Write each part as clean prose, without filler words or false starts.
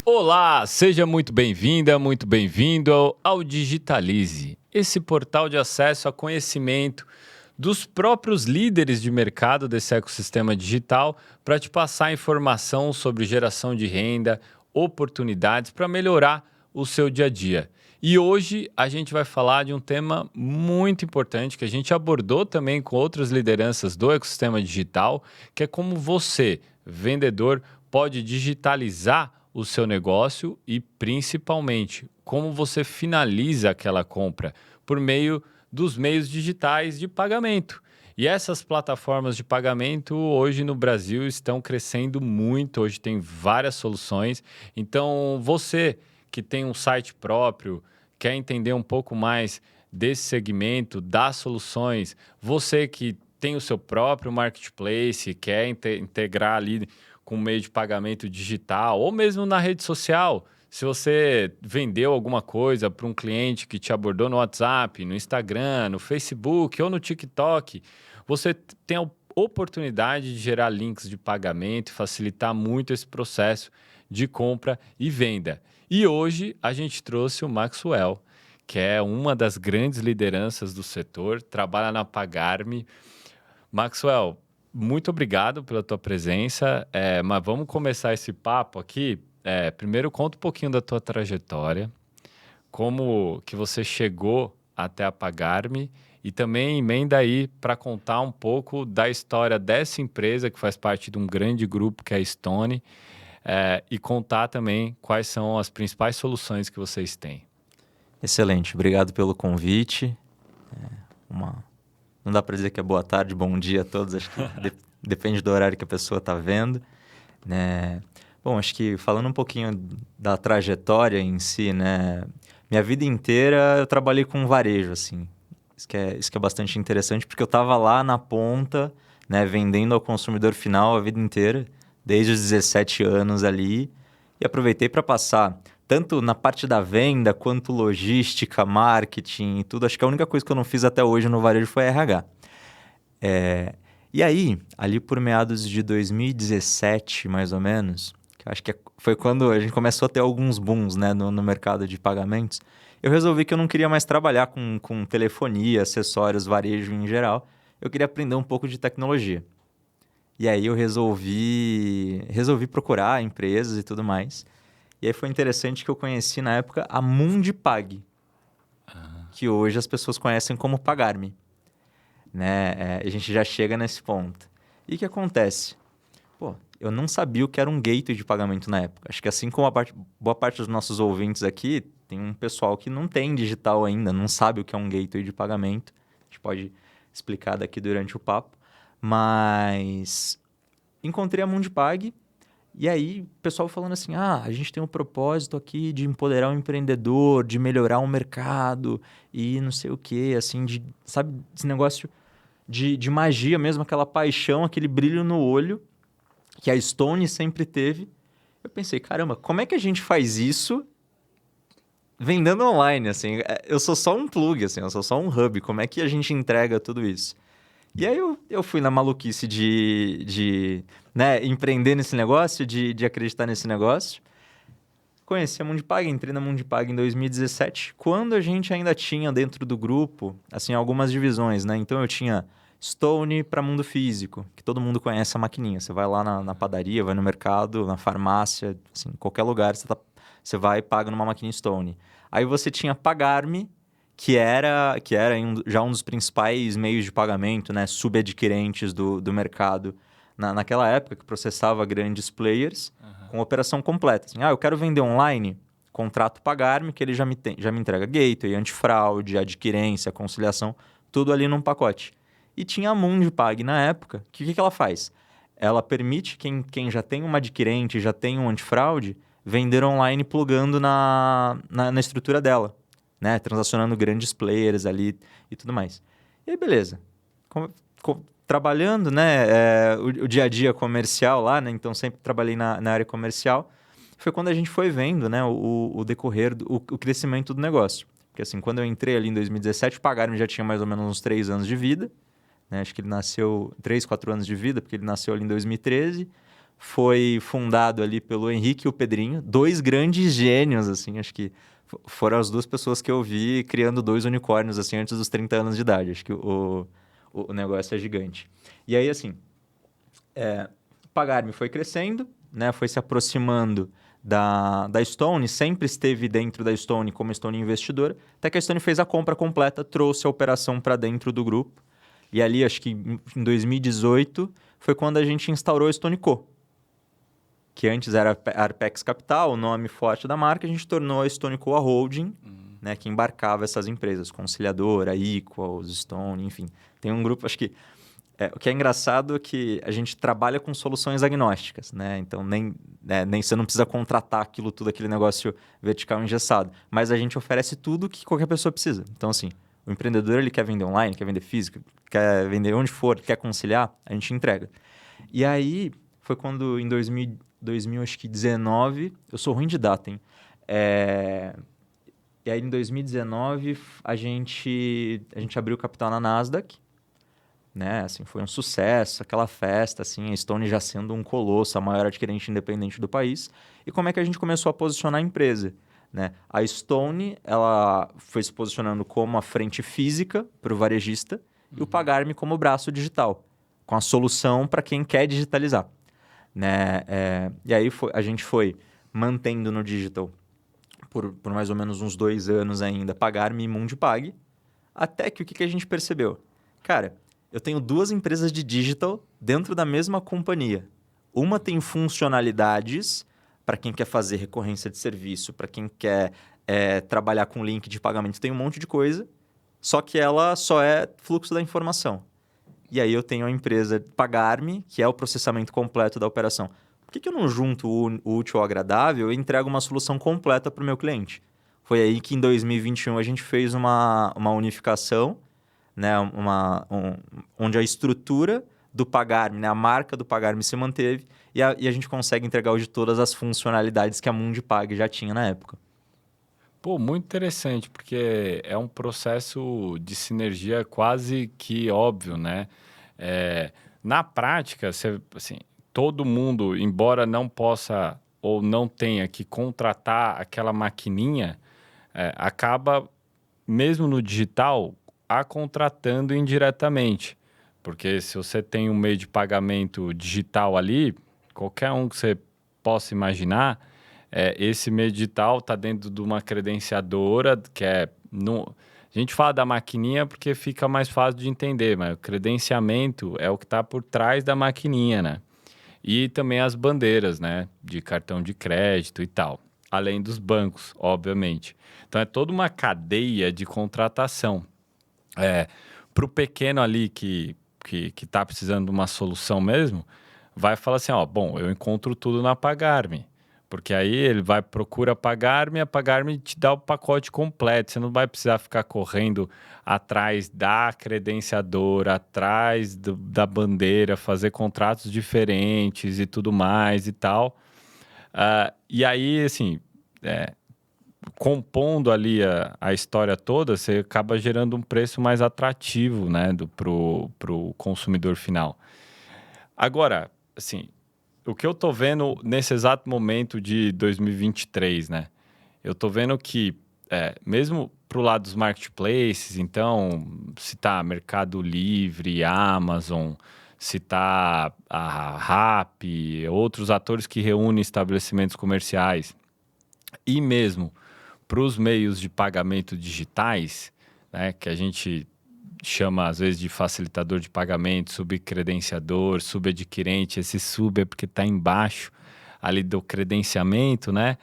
Olá, seja muito bem-vinda, muito bem-vindo ao Digitalize, esse portal de acesso a conhecimento dos próprios líderes de mercado desse ecossistema digital para te passar informação sobre geração de renda, oportunidades para melhorar o seu dia a dia. E hoje a gente vai falar de um tema muito importante que a gente abordou também com outras lideranças do ecossistema digital, que é como você, vendedor, pode digitalizar o seu negócio e, principalmente, como você finaliza aquela compra por meio dos meios digitais de pagamento. E essas plataformas de pagamento hoje no Brasil estão crescendo muito, hoje tem várias soluções. Então, você que tem um site próprio, quer entender um pouco mais desse segmento, das soluções, você que tem o seu próprio marketplace, quer integrar ali com meio de pagamento digital ou mesmo na rede social. Se você vendeu alguma coisa para um cliente que te abordou no WhatsApp, no Instagram, no Facebook ou no TikTok, você tem a oportunidade de gerar links de pagamento e facilitar muito esse processo de compra e venda. E hoje a gente trouxe o Maxwell, que é uma das grandes lideranças do setor, trabalha na Pagar.me. Maxwell, muito obrigado pela tua presença, mas vamos começar esse papo aqui. Primeiro, conta um pouquinho da tua trajetória, como que você chegou até a Pagar.me e também emenda aí para contar um pouco da história dessa empresa que faz parte de um grande grupo que é a Stone, e contar também quais são as principais soluções que vocês têm. Excelente, obrigado pelo convite. Não dá para dizer que é boa tarde, bom dia a todos, acho que depende do horário que a pessoa está vendo, né? Bom, acho que falando um pouquinho da trajetória em si, né? Minha vida inteira eu trabalhei com varejo, assim. Isso que é bastante interessante, porque eu estava lá na ponta, né, vendendo ao consumidor final a vida inteira, desde os 17 anos ali, e aproveitei para passar tanto na parte da venda, quanto logística, marketing e tudo. Acho que a única coisa que eu não fiz até hoje no varejo foi RH. E aí, ali por meados de 2017, mais ou menos, que eu acho que foi quando a gente começou a ter alguns booms, né, no mercado de pagamentos, eu resolvi que eu não queria mais trabalhar com telefonia, acessórios, varejo em geral. Eu queria aprender um pouco de tecnologia. E aí eu resolvi procurar empresas e tudo mais. E aí foi interessante que eu conheci na época a Mundipag, que hoje as pessoas conhecem como Pagar.me, né? A gente já chega nesse ponto. E o que acontece? Pô, eu não sabia o que era um gateway de pagamento na época. Acho que assim como boa parte dos nossos ouvintes aqui, tem um pessoal que não tem digital ainda, não sabe o que é um gateway de pagamento. A gente pode explicar daqui durante o papo. Mas encontrei a Mundipag. E aí, o pessoal falando assim, a gente tem um propósito aqui de empoderar o empreendedor, de melhorar o mercado e não sei o quê, assim, sabe, esse negócio de magia mesmo, aquela paixão, aquele brilho no olho que a Stone sempre teve. Eu pensei, caramba, como é que a gente faz isso vendendo online, assim? Eu sou só um plug, assim, eu sou só um hub, como é que a gente entrega tudo isso? E aí eu fui na maluquice de né, empreender nesse negócio, de acreditar nesse negócio. Conheci a Mundipag, entrei na Mundipag em 2017, quando a gente ainda tinha dentro do grupo, assim, algumas divisões, né? Então eu tinha Stone para mundo físico, que todo mundo conhece a maquininha. Você vai lá na padaria, vai no mercado, na farmácia, assim, em qualquer lugar você vai e paga numa maquininha Stone. Aí você tinha Pagar.me, que era já um dos principais meios de pagamento, né, subadquirentes do mercado naquela época, que processava grandes players com operação completa. Assim, eu quero vender online, contrato Pagar.me, que ele já me entrega gateway, antifraude, adquirência, conciliação, tudo ali num pacote. E tinha a Mundipag na época, que o que ela faz? Ela permite quem já tem uma adquirente, já tem um antifraude, vender online plugando na estrutura dela, né? Transacionando grandes players ali e tudo mais. E aí, beleza. Trabalhando, né? O dia a dia comercial lá, né? Então, sempre trabalhei na área comercial. Foi quando a gente foi vendo, né? O decorrer, o crescimento do negócio. Porque, assim, quando eu entrei ali em 2017, o Pagar.me já tinha mais ou menos uns 3 anos de vida. Né? Acho que ele nasceu 3, 4 anos de vida, porque ele nasceu ali em 2013. foi fundado ali pelo Henrique e o Pedrinho, dois grandes gênios, assim, acho que foram as duas pessoas que eu vi criando dois unicórnios, assim, antes dos 30 anos de idade. Acho que o negócio é gigante. E aí, assim, o Pagar.me foi crescendo, né? Foi se aproximando da Stone, sempre esteve dentro da Stone como Stone investidora, até que a Stone fez a compra completa, trouxe a operação para dentro do grupo. E ali, acho que em 2018, foi quando a gente instaurou a Stone Co., que antes era a Arpex Capital, o nome forte da marca, a gente tornou a Stone Co. a holding, né, que embarcava essas empresas, Conciliadora, Equals, Stone, enfim. Tem um grupo, acho que... o que é engraçado é que a gente trabalha com soluções agnósticas, né? Então, nem você não precisa contratar aquilo tudo, aquele negócio vertical engessado. Mas a gente oferece tudo que qualquer pessoa precisa. Então, assim, o empreendedor ele quer vender online, quer vender físico, quer vender onde for, quer conciliar, a gente entrega. E aí, foi quando em 2019, eu sou ruim de data, hein? E aí, em 2019, a gente abriu capital na Nasdaq, né? Assim, foi um sucesso, aquela festa, assim, a Stone já sendo um colosso, a maior adquirente independente do país. E como é que a gente começou a posicionar a empresa? Né? A Stone, ela foi se posicionando como a frente física para o varejista e o Pagar.me como o braço digital, com a solução para quem quer digitalizar. Né? E aí a gente foi mantendo no digital por mais ou menos uns 2 anos ainda, Pagar.me e Mundipag, até que o que a gente percebeu? Cara, eu tenho 2 empresas de digital dentro da mesma companhia. Uma tem funcionalidades para quem quer fazer recorrência de serviço, para quem quer trabalhar com link de pagamento, tem um monte de coisa, só que ela só é fluxo da informação. E aí eu tenho a empresa Pagar.me, que é o processamento completo da operação. Por que eu não junto o útil ao agradável e entrego uma solução completa para o meu cliente? Foi aí que em 2021 a gente fez uma unificação, né? Onde a estrutura do Pagar.me, né? A marca do Pagar.me se manteve e a gente consegue entregar hoje todas as funcionalidades que a Mundipag já tinha na época. Pô, muito interessante, porque é um processo de sinergia quase que óbvio, né? Na prática, assim, todo mundo, embora não possa ou não tenha que contratar aquela maquininha, acaba, mesmo no digital, a contratando indiretamente. Porque se você tem um meio de pagamento digital ali, qualquer um que você possa imaginar, esse meio digital está dentro de uma credenciadora, que é... A gente fala da maquininha porque fica mais fácil de entender, mas o credenciamento é o que está por trás da maquininha, né? E também as bandeiras, né? De cartão de crédito e tal. Além dos bancos, obviamente. Então, é toda uma cadeia de contratação. Para o pequeno ali que está precisando de uma solução mesmo, vai falar assim, ó, bom, eu encontro tudo na Pagar.me. Porque aí ele vai, procura Pagar.me, a Pagar.me te dá o pacote completo. Você não vai precisar ficar correndo atrás da credenciadora, atrás da bandeira, fazer contratos diferentes e tudo mais e tal. E aí, assim, compondo ali a história toda, você acaba gerando um preço mais atrativo, né, pro consumidor final. Agora, assim, o que eu tô vendo nesse exato momento de 2023, né? Eu tô vendo que, mesmo pro lado dos marketplaces, então, se tá Mercado Livre, Amazon, se tá a Rappi, outros atores que reúnem estabelecimentos comerciais, e mesmo para os meios de pagamento digitais, né, que a gente chama às vezes de facilitador de pagamento, subcredenciador, subadquirente. Esse sub é porque está embaixo ali do credenciamento, né,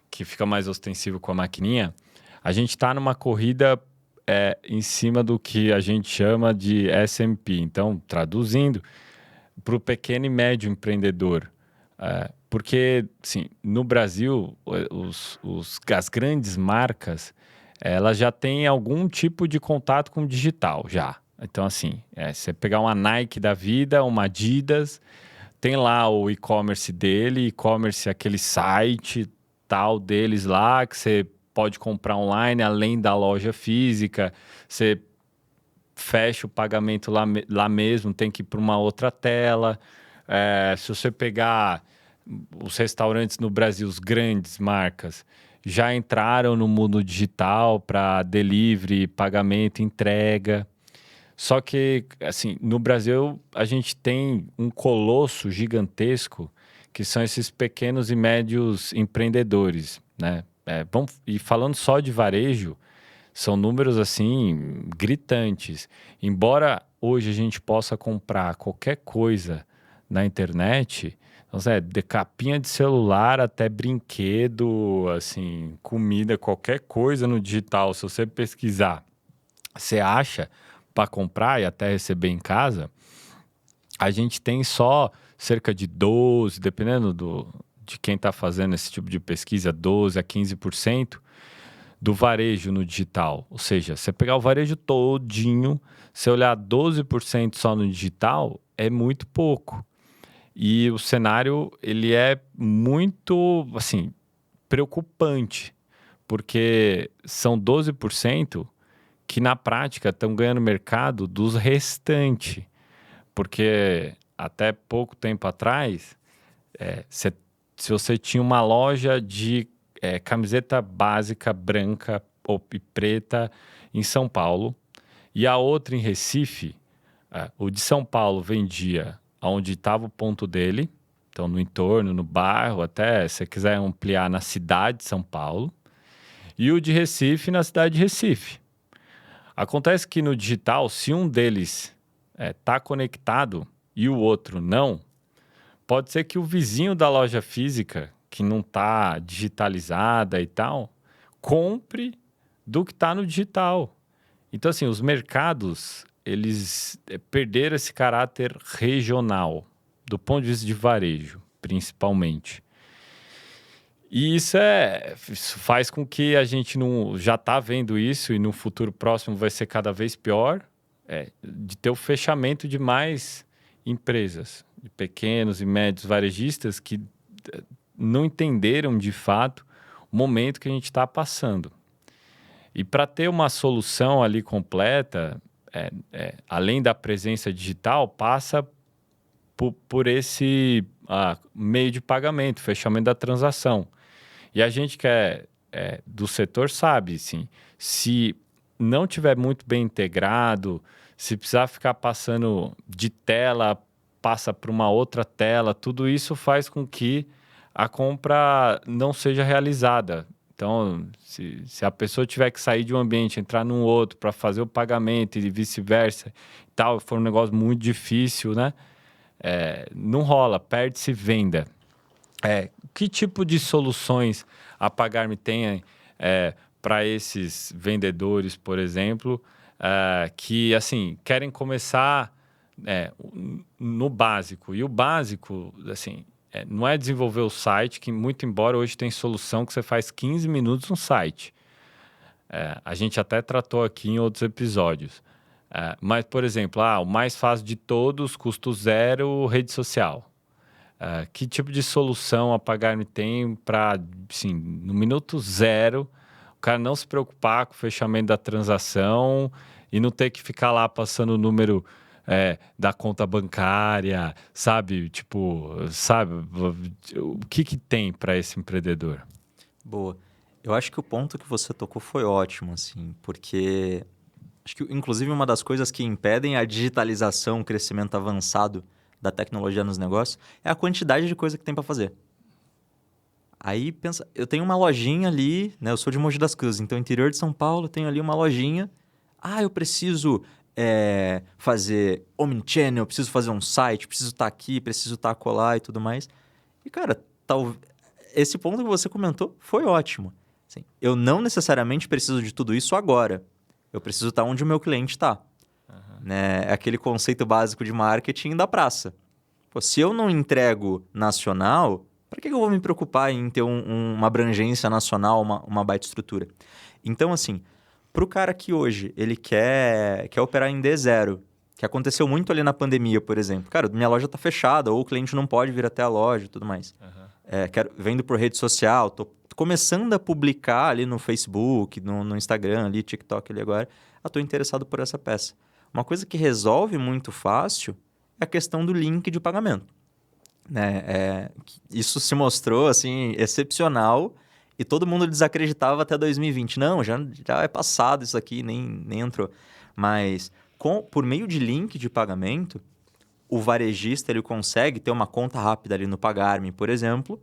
que fica mais ostensivo com a maquininha. A gente está numa corrida em cima do que a gente chama de SMP. Então, traduzindo, para o pequeno e médio empreendedor. Porque, sim, no Brasil, as grandes marcas, elas já têm algum tipo de contato com o digital, já. Então, assim, você pegar uma Nike da vida, uma Adidas, tem lá o e-commerce dele, e-commerce é aquele site tal deles lá, que você pode comprar online, além da loja física, você fecha o pagamento lá mesmo, tem que ir para uma outra tela. Se você pegar os restaurantes no Brasil, os grandes marcas, já entraram no mundo digital para delivery, pagamento, entrega. Só que, assim, no Brasil a gente tem um colosso gigantesco que são esses pequenos e médios empreendedores, né? E falando só de varejo, são números, assim, gritantes. Embora hoje a gente possa comprar qualquer coisa na internet, então, de capinha de celular até brinquedo, assim, comida, qualquer coisa no digital, se você pesquisar, você acha para comprar e até receber em casa. A gente tem só cerca de 12, dependendo de quem está fazendo esse tipo de pesquisa, 12 a 15% do varejo no digital. Ou seja, você pegar o varejo todinho, você olhar 12% só no digital, é muito pouco. E o cenário, ele é muito, assim, preocupante, porque são 12% que na prática estão ganhando mercado dos restantes. Porque até pouco tempo atrás, se você tinha uma loja de camiseta básica branca e preta em São Paulo e a outra em Recife, o de São Paulo vendia onde estava o ponto dele, então no entorno, no bairro, até se você quiser ampliar na cidade de São Paulo, e o de Recife na cidade de Recife. Acontece que no digital, se um deles está conectado e o outro não, pode ser que o vizinho da loja física, que não está digitalizada e tal, compre do que está no digital. Então, assim, os mercados, eles perderam esse caráter regional, do ponto de vista de varejo, principalmente. E isso faz com que a gente não já está vendo isso e no futuro próximo vai ser cada vez pior, de ter o fechamento de mais empresas, de pequenos e médios varejistas que não entenderam de fato o momento que a gente está passando. E para ter uma solução ali completa, além da presença digital, passa por esse meio de pagamento, fechamento da transação. E a gente que do setor sabe, sim, se não tiver muito bem integrado, se precisar ficar passando de tela, passa para uma outra tela, tudo isso faz com que a compra não seja realizada. Então, se a pessoa tiver que sair de um ambiente, entrar num outro para fazer o pagamento e vice-versa, e tal, for um negócio muito difícil, né? Não rola, perde-se venda. Que tipo de soluções a Pagar.me tem para esses vendedores, por exemplo, que assim querem começar no básico? E o básico, assim, não é desenvolver o site, que muito embora hoje tem solução que você faz 15 minutos no site. A gente até tratou aqui em outros episódios. Mas, por exemplo, o mais fácil de todos, custo zero, rede social. Que tipo de solução a Pagar.me tem para, assim, no minuto zero, o cara não se preocupar com o fechamento da transação e não ter que ficar lá passando o número da conta bancária, sabe? Tipo, sabe? O que tem para esse empreendedor? Boa. Eu acho que o ponto que você tocou foi ótimo, assim, porque acho que, inclusive, uma das coisas que impedem a digitalização, o crescimento avançado da tecnologia nos negócios é a quantidade de coisa que tem para fazer. Aí pensa, eu tenho uma lojinha ali, né? Eu sou de Mogi das Cruzes, então interior de São Paulo, tenho ali uma lojinha. Eu preciso fazer omnichannel, eu preciso fazer um site, preciso estar aqui, preciso estar acolá e tudo mais. E, cara, esse ponto que você comentou foi ótimo. Assim, eu não necessariamente preciso de tudo isso agora. Eu preciso estar onde o meu cliente está. Né? É aquele conceito básico de marketing da praça. Pô, se eu não entrego nacional, para que eu vou me preocupar em ter uma abrangência nacional, uma baita estrutura? Então, assim, para o cara que hoje ele quer operar em D0, que aconteceu muito ali na pandemia, por exemplo. Cara, minha loja está fechada, ou o cliente não pode vir até a loja e tudo mais. Vendo por rede social, tô começando a publicar ali no Facebook, no Instagram, ali, TikTok ali agora. Estou interessado por essa peça. Uma coisa que resolve muito fácil é a questão do link de pagamento. né? Isso se mostrou assim excepcional e todo mundo desacreditava até 2020. Não, já é passado isso aqui, nem entrou. Mas por meio de link de pagamento, o varejista ele consegue ter uma conta rápida ali no Pagar.me, por exemplo.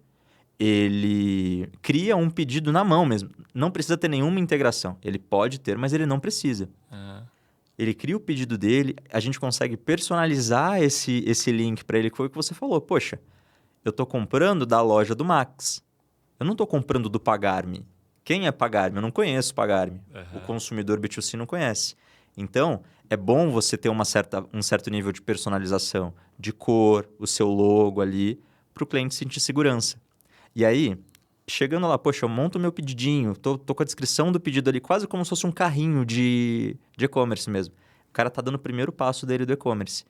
Ele cria um pedido na mão mesmo. Não precisa ter nenhuma integração. Ele pode ter, mas ele não precisa. Ele cria o pedido dele, a gente consegue personalizar esse link para ele, que foi o que você falou. Poxa, eu estou comprando da loja do Max. Eu não estou comprando do Pagar.me. Quem é Pagar.me? Eu não conheço Pagar.me. O consumidor B2C não conhece. Então, é bom você ter um certo nível de personalização, de cor, o seu logo ali, para o cliente sentir segurança. E aí, chegando lá, poxa, eu monto meu pedidinho, tô com a descrição do pedido ali, quase como se fosse um carrinho de e-commerce mesmo. O cara tá dando o primeiro passo dele do e-commerce.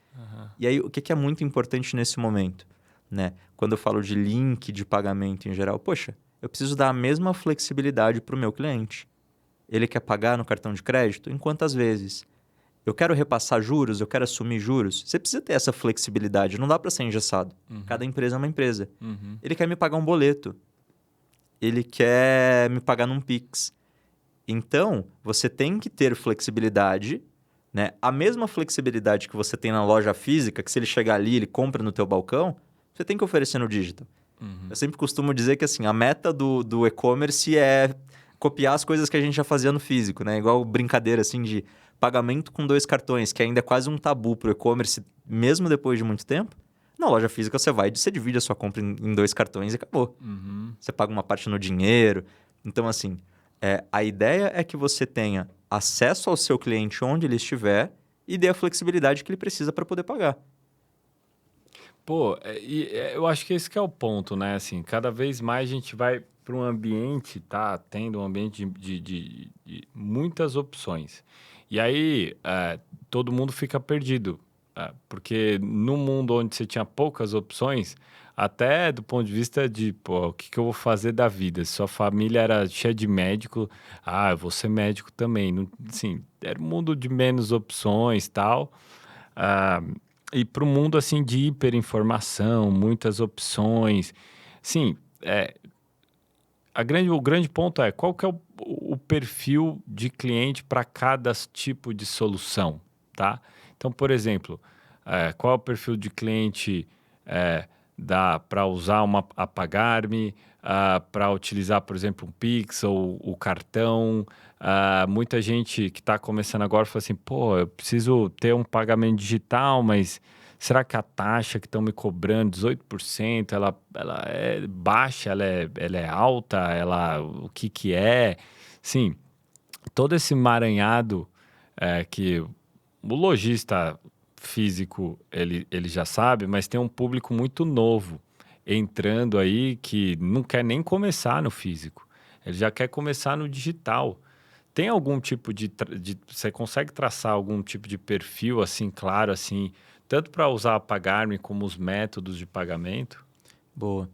E aí, o que é muito importante nesse momento? Né? Quando eu falo de link de pagamento em geral, poxa, eu preciso dar a mesma flexibilidade para o meu cliente. Ele quer pagar no cartão de crédito? Em quantas vezes? Eu quero repassar juros? Eu quero assumir juros? Você precisa ter essa flexibilidade, não dá para ser engessado. Cada empresa é uma empresa. Ele quer me pagar um boleto. Ele quer me pagar num Pix. Então, você tem que ter flexibilidade, né? A mesma flexibilidade que você tem na loja física, que se ele chegar ali, ele compra no teu balcão, você tem que oferecer no digital. Eu sempre costumo dizer que assim, a meta do e-commerce é copiar as coisas que a gente já fazia no físico, né? Igual brincadeira assim de pagamento com 2 cartões, que ainda é quase um tabu para o e-commerce, mesmo depois de muito tempo. Na loja física você divide a sua compra em 2 cartões e acabou. Você paga uma parte no dinheiro. Então, assim, a ideia é que você tenha acesso ao seu cliente onde ele estiver e dê a flexibilidade que ele precisa para poder pagar. Pô, eu acho que esse que é o ponto, né? Assim, cada vez mais a gente vai para um ambiente, tá tendo um ambiente de muitas opções. E aí, todo mundo fica perdido, porque no mundo onde você tinha poucas opções, até do ponto de vista de, pô, o que eu vou fazer da vida? Se sua família era cheia de médico, eu vou ser médico também. Não, assim, era um mundo de menos opções, tal. Ah, e para o mundo assim de hiperinformação, muitas opções. Sim, o grande ponto é qual que é o perfil de cliente para cada tipo de solução, tá? Então, por exemplo, qual é o perfil de cliente para usar a Pagar.me, para utilizar, por exemplo, um Pix ou o cartão. Muita gente que está começando agora fala assim, pô, eu preciso ter um pagamento digital, mas será que a taxa que estão me cobrando, 18%, ela é baixa, ela é alta, o que é? Sim, todo esse emaranhado que o lojista físico ele já sabe, mas tem um público muito novo entrando aí que não quer nem começar no físico, ele já quer começar no digital. Tem algum tipo você consegue traçar algum tipo de perfil assim, claro, assim, tanto para usar a Pagar.me como os métodos de pagamento? Boa.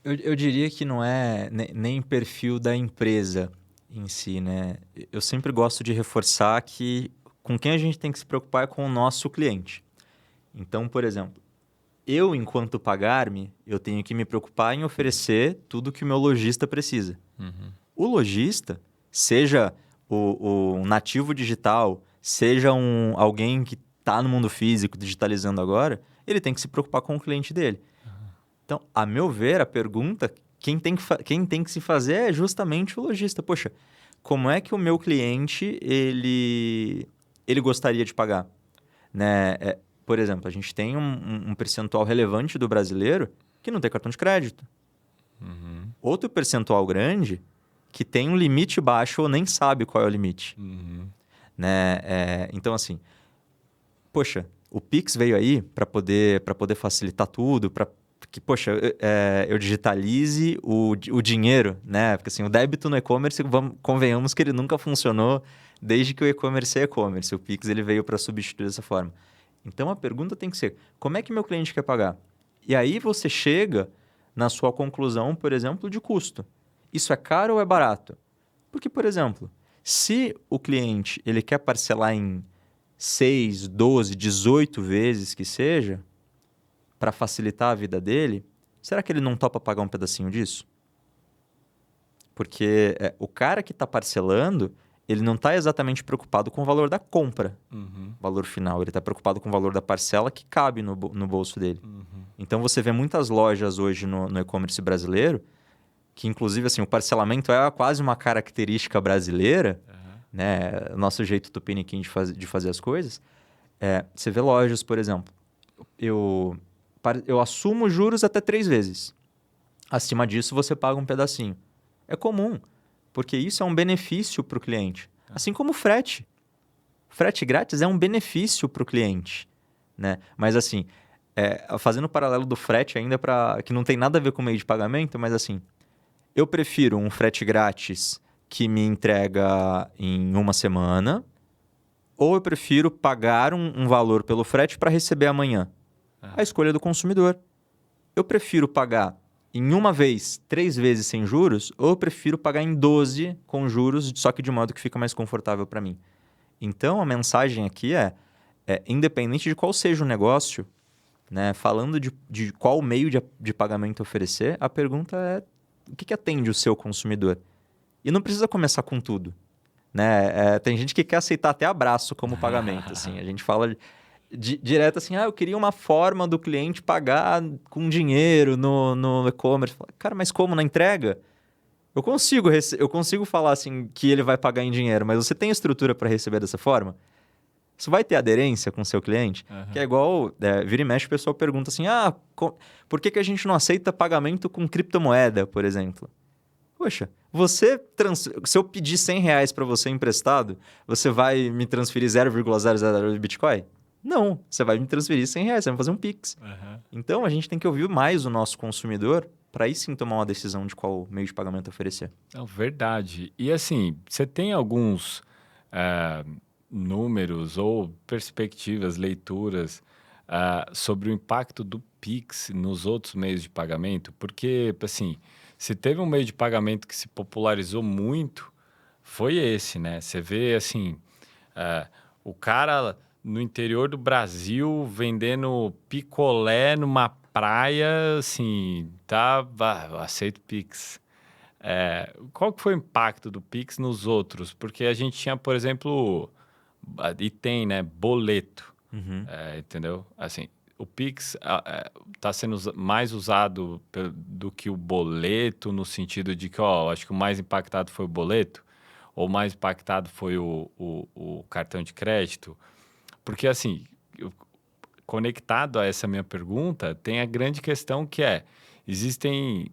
Eu diria que não é nem perfil da empresa em si, né? Eu sempre gosto de reforçar que com quem a gente tem que se preocupar é com o nosso cliente. Então, por exemplo, eu, enquanto Pagar.me, eu tenho que me preocupar em oferecer tudo que o meu lojista precisa. O lojista, seja o nativo digital, seja alguém que está no mundo físico, digitalizando agora, ele tem que se preocupar com o cliente dele. Então, a meu ver, a pergunta, quem tem que se fazer é justamente o lojista. Poxa, como é que o meu cliente, ele gostaria de pagar? Né? Por exemplo, a gente tem um percentual relevante do brasileiro que não tem cartão de crédito. Outro percentual grande que tem um limite baixo ou nem sabe qual é o limite. Né? Então, assim, poxa, o Pix veio aí para poder facilitar tudo, para que, poxa, eu digitalize o dinheiro, né? Porque assim, o débito no e-commerce, convenhamos que ele nunca funcionou desde que o e-commerce é e-commerce. O Pix ele veio para substituir dessa forma. Então, a pergunta tem que ser, como é que meu cliente quer pagar? E aí você chega na sua conclusão, por exemplo, de custo. Isso é caro ou é barato? Porque, por exemplo, se o cliente ele quer parcelar em 6, 12, 18 vezes que seja, para facilitar a vida dele, será que ele não topa pagar um pedacinho disso? Porque o cara que está parcelando, ele não está exatamente preocupado com o valor da compra, valor final. Ele está preocupado com o valor da parcela que cabe no bolso dele. Então, você vê muitas lojas hoje no e-commerce brasileiro, que inclusive assim, o parcelamento é quase uma característica brasileira, né? Nosso jeito tupiniquim de fazer as coisas. Você vê lojas, por exemplo, eu assumo juros até 3 vezes. Acima disso, você paga um pedacinho. É comum, porque isso é um benefício para o cliente. Assim como o frete. Frete grátis é um benefício para o cliente, né? Mas assim, fazendo o paralelo do frete ainda, que não tem nada a ver com o meio de pagamento, mas assim, eu prefiro um frete grátis que me entrega em 1 semana, ou eu prefiro pagar um valor pelo frete para receber amanhã. A escolha é do consumidor. Eu prefiro pagar em 1 vez, 3 vezes sem juros, ou eu prefiro pagar em 12 com juros, só que de modo que fica mais confortável para mim. Então, a mensagem aqui independente de qual seja o negócio, né, falando de qual meio de pagamento oferecer, a pergunta é o que atende o seu consumidor? E não precisa começar com tudo. Né? Tem gente que quer aceitar até abraço como pagamento. Assim. A gente fala direto assim, eu queria uma forma do cliente pagar com dinheiro no e-commerce. Cara, mas como? Na entrega? Eu consigo falar assim que ele vai pagar em dinheiro, mas você tem estrutura para receber dessa forma? Isso vai ter aderência com o seu cliente? Que é igual, vira e mexe, o pessoal pergunta assim, por que a gente não aceita pagamento com criptomoeda, por exemplo? Poxa, se eu pedir R$100 para você emprestado, você vai me transferir 0,00 de Bitcoin? Não, você vai me transferir R$100, você vai fazer um Pix. Então, a gente tem que ouvir mais o nosso consumidor para aí sim tomar uma decisão de qual meio de pagamento oferecer. Não, verdade. E assim, você tem alguns números ou perspectivas, leituras sobre o impacto do Pix nos outros meios de pagamento? Porque, assim, se teve um meio de pagamento que se popularizou muito, foi esse, né? Você vê, assim, o cara no interior do Brasil vendendo picolé numa praia, assim, aceito Pix. Qual que foi o impacto do Pix nos outros? Porque a gente tinha, por exemplo, e tem, né, boleto, entendeu? Assim, o Pix está sendo mais usado do que o boleto, no sentido de que, acho que o mais impactado foi o boleto, ou o mais impactado foi o cartão de crédito. Porque, assim, conectado a essa minha pergunta, tem a grande questão que existem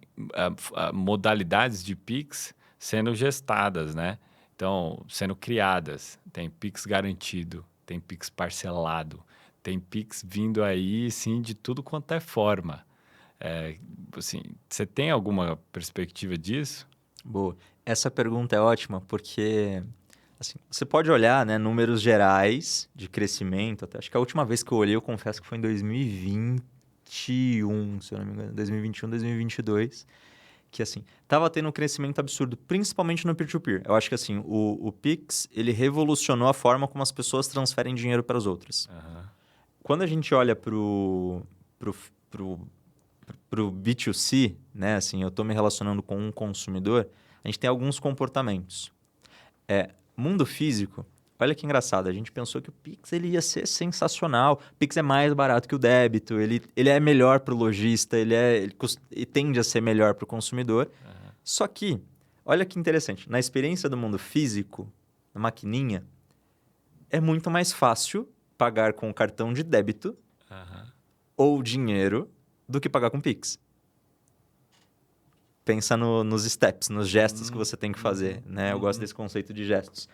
modalidades de Pix sendo gestadas, né? Então, sendo criadas. Tem Pix garantido, tem Pix parcelado, tem Pix vindo aí, sim, de tudo quanto é forma. Assim, você tem alguma perspectiva disso? Boa. Essa pergunta é ótima porque assim, você pode olhar, né, números gerais de crescimento. Acho que a última vez que eu olhei, eu confesso que foi em 2021, se eu não me engano, 2021, 2022, que assim, estava tendo um crescimento absurdo, principalmente no peer-to-peer. Eu acho que assim, o Pix, ele revolucionou a forma como as pessoas transferem dinheiro para as outras. Quando a gente olha pro B2C, né, assim, eu estou me relacionando com um consumidor, a gente tem alguns comportamentos. Mundo físico, olha que engraçado, a gente pensou que o Pix ele ia ser sensacional. O Pix é mais barato que o débito, ele é melhor para o lojista, ele tende a ser melhor para o consumidor. Só que, olha que interessante, na experiência do mundo físico, na maquininha, é muito mais fácil pagar com o cartão de débito ou dinheiro do que pagar com Pix. Pensa nos steps, nos gestos que você tem que fazer, né? Eu gosto desse conceito de gestos.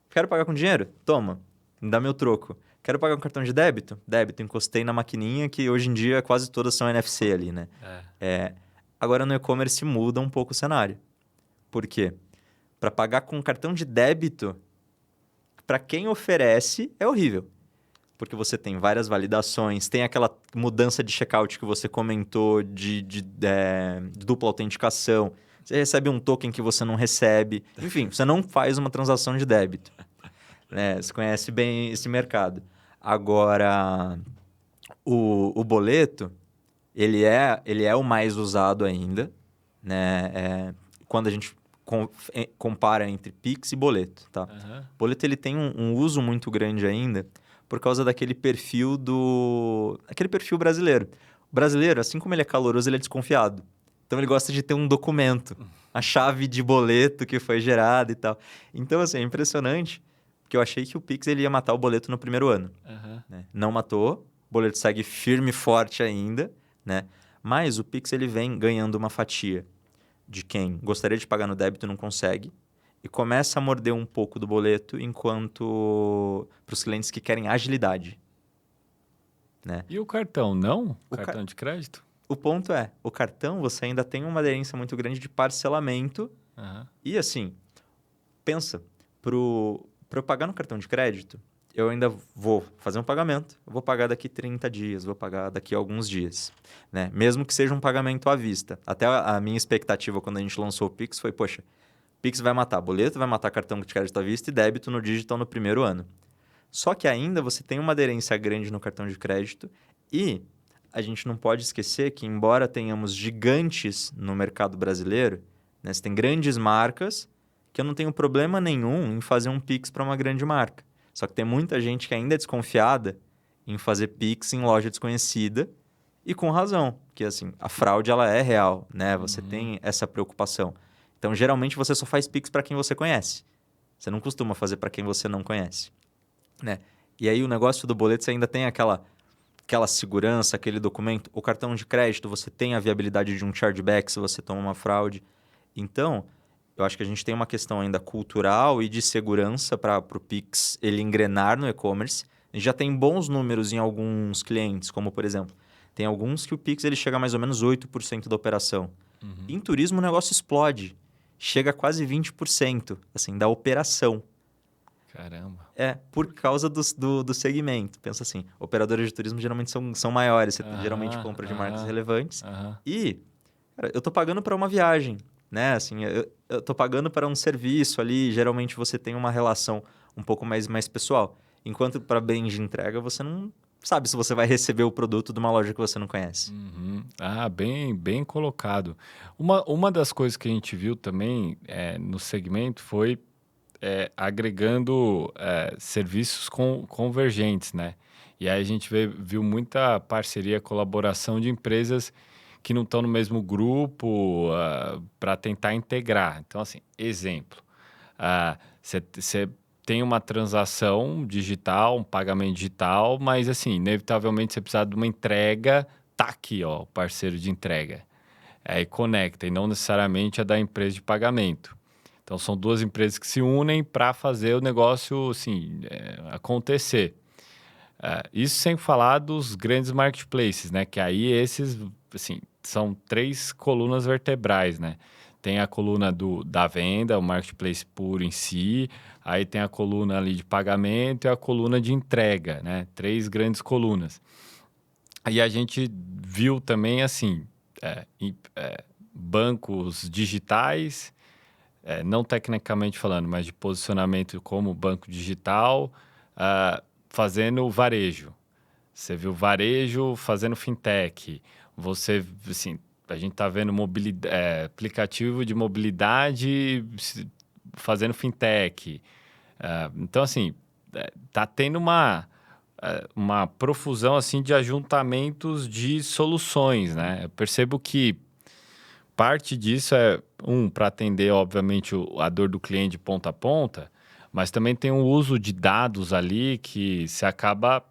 Quero pagar com dinheiro? Toma, me dá meu troco. Quero pagar com cartão de débito? Débito, encostei na maquininha, que hoje em dia quase todas são NFC ali, né? Agora no e-commerce muda um pouco o cenário. Por quê? Para pagar com cartão de débito, para quem oferece, é horrível. Porque você tem várias validações, tem aquela mudança de checkout que você comentou de dupla autenticação. Você recebe um token que você não recebe. Enfim, você não faz uma transação de débito. Né? Você conhece bem esse mercado. Agora, o boleto, ele é o mais usado ainda, né? Quando a gente compara entre Pix e boleto, tá? Aham. Boleto ele tem um uso muito grande ainda por causa daquele perfil aquele perfil brasileiro. O brasileiro, assim como ele é caloroso, ele é desconfiado. Então ele gosta de ter um documento, a chave de boleto que foi gerada e tal. Então, assim, é impressionante, porque eu achei que o Pix ele ia matar o boleto no primeiro ano, Aham. né? Não matou, o boleto segue firme e forte ainda, né? Mas o Pix ele vem ganhando uma fatia de quem gostaria de pagar no débito e não consegue, e começa a morder um pouco do boleto enquanto para os clientes que querem agilidade, né? E o cartão, não? O, ca- Cartão de crédito? o ponto é, o cartão você ainda tem uma aderência muito grande de parcelamento Aham. e assim, pensa, para eu pagar no cartão de crédito, eu ainda vou fazer um pagamento, eu vou pagar daqui 30 dias, vou pagar daqui a alguns dias, né? Mesmo que seja um pagamento à vista. Até a minha expectativa quando a gente lançou o Pix foi, poxa, Pix vai matar boleto, vai matar cartão de crédito à vista e débito no digital no primeiro ano. Só que ainda você tem uma aderência grande no cartão de crédito e a gente não pode esquecer que, embora tenhamos gigantes no mercado brasileiro, né, você tem grandes marcas que eu não tenho problema nenhum em fazer um Pix para uma grande marca. Só que tem muita gente que ainda é desconfiada em fazer Pix em loja desconhecida e com razão, porque assim, a fraude ela é real, né? Você tem essa preocupação. Então, geralmente você só faz Pix para quem você conhece. Você não costuma fazer para quem você não conhece, né? E aí o negócio do boleto você ainda tem aquela segurança, aquele documento. O cartão de crédito, você tem a viabilidade de um chargeback se você toma uma fraude. Então, eu acho que a gente tem uma questão ainda cultural e de segurança para o Pix ele engrenar no e-commerce. A gente já tem bons números em alguns clientes, como por exemplo, tem alguns que o Pix ele chega a mais ou menos 8% da operação. Em turismo o negócio explode. Chega a quase 20%, assim, da operação. Caramba. Por causa do segmento. Pensa assim, operadores de turismo geralmente são maiores, você geralmente Aham, compra de marcas aham, relevantes. aham. E, cara, eu tô pagando para uma viagem, né? Assim, eu tô pagando para um serviço ali, geralmente você tem uma relação um pouco mais pessoal. Enquanto para bens de entrega, você não sabe se você vai receber o produto de uma loja que você não conhece. Uhum. Ah, bem colocado. Uma das coisas que a gente viu também no segmento foi agregando serviços convergentes, né? E aí a gente viu muita parceria, colaboração de empresas que não estão no mesmo grupo para tentar integrar. Então, assim, exemplo, você tem uma transação digital, um pagamento digital, mas assim, inevitavelmente você precisa de uma entrega, tá aqui, ó, o parceiro de entrega. Aí conecta, e não necessariamente é da empresa de pagamento. Então, são duas empresas que se unem para fazer o negócio assim, acontecer. Isso sem falar dos grandes marketplaces, né? Que aí esses, assim, são três colunas vertebrais, né? Tem a coluna da venda, o marketplace puro em si, aí tem a coluna ali de pagamento e a coluna de entrega, né? Três grandes colunas. E a gente viu também, assim, bancos digitais, não tecnicamente falando, mas de posicionamento como banco digital, fazendo varejo. Você viu varejo fazendo fintech. Você, assim, a gente está vendo aplicativo de mobilidade fazendo fintech. Então, assim, tá tendo uma profusão assim de ajuntamentos de soluções, né? Eu percebo que parte disso para atender, obviamente, a dor do cliente de ponta a ponta, mas também tem um uso de dados ali que se acaba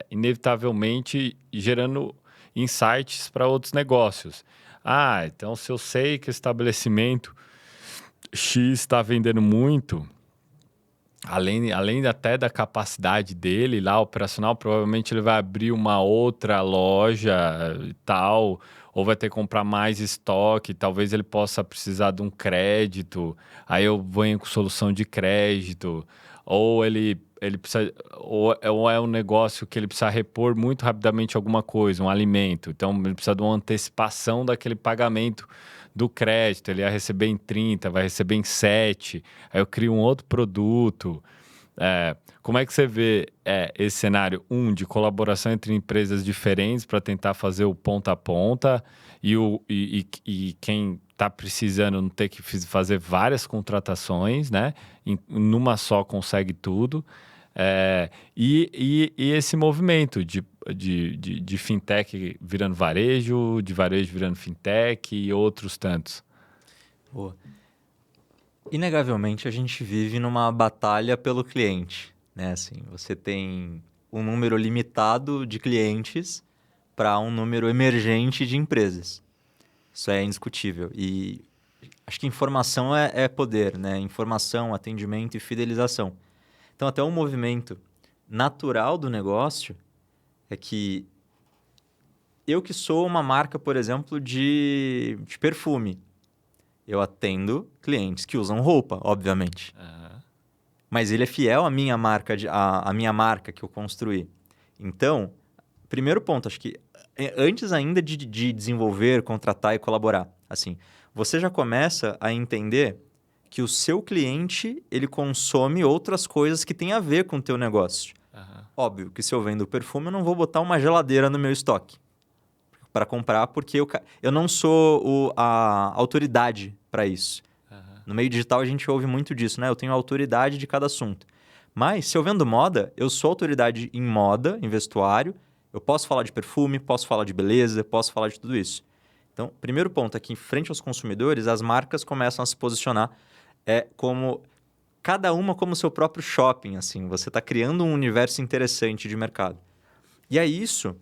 inevitavelmente gerando insights para outros negócios. Então se eu sei que o estabelecimento X está vendendo muito, além até da capacidade dele lá operacional, provavelmente ele vai abrir uma outra loja e tal, ou vai ter que comprar mais estoque, talvez ele possa precisar de um crédito, aí eu venho com solução de crédito, ou ele precisa, ou é um negócio que ele precisa repor muito rapidamente alguma coisa, um alimento, então ele precisa de uma antecipação daquele pagamento do crédito, ele ia receber em 30, vai receber em 7, aí eu crio um outro produto. Como é que você vê esse cenário, de colaboração entre empresas diferentes para tentar fazer o ponta a ponta e quem está precisando não ter que fazer várias contratações, né? Numa só consegue tudo. E esse movimento de fintech virando varejo, de varejo virando fintech e outros tantos. Boa. Inegavelmente, a gente vive numa batalha pelo cliente, né? Assim, você tem um número limitado de clientes para um número emergente de empresas. Isso é indiscutível. E acho que informação é poder, né? Informação, atendimento e fidelização. Então, até um movimento natural do negócio é que eu que sou uma marca, por exemplo, de perfume, eu atendo clientes que usam roupa, obviamente. Mas ele é fiel à minha marca, à minha marca que eu construí. Então, primeiro ponto, acho que antes ainda de desenvolver, contratar e colaborar, assim, você já começa a entender que o seu cliente, ele consome outras coisas que têm a ver com o teu negócio. Óbvio que se eu vendo perfume, eu não vou botar uma geladeira no meu estoque para comprar, porque eu não sou a autoridade para isso. No meio digital, a gente ouve muito disso, né? Eu tenho autoridade de cada assunto. Mas, se eu vendo moda, eu sou autoridade em moda, em vestuário, eu posso falar de perfume, posso falar de beleza, posso falar de tudo isso. Então, primeiro ponto é que, em frente aos consumidores, as marcas começam a se posicionar como cada uma como seu próprio shopping, assim. Você está criando um universo interessante de mercado. E é isso,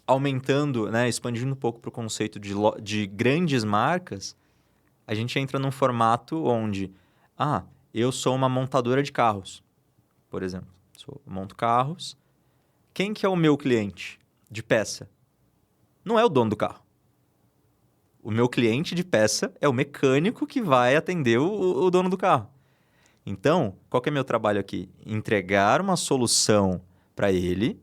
aumentando, né, expandindo um pouco para o conceito de grandes marcas, a gente entra num formato onde, eu sou uma montadora de carros, por exemplo. Eu monto carros. Quem que é o meu cliente de peça? Não é o dono do carro. O meu cliente de peça é o mecânico que vai atender o dono do carro. Então, qual que é meu trabalho aqui? Entregar uma solução para ele,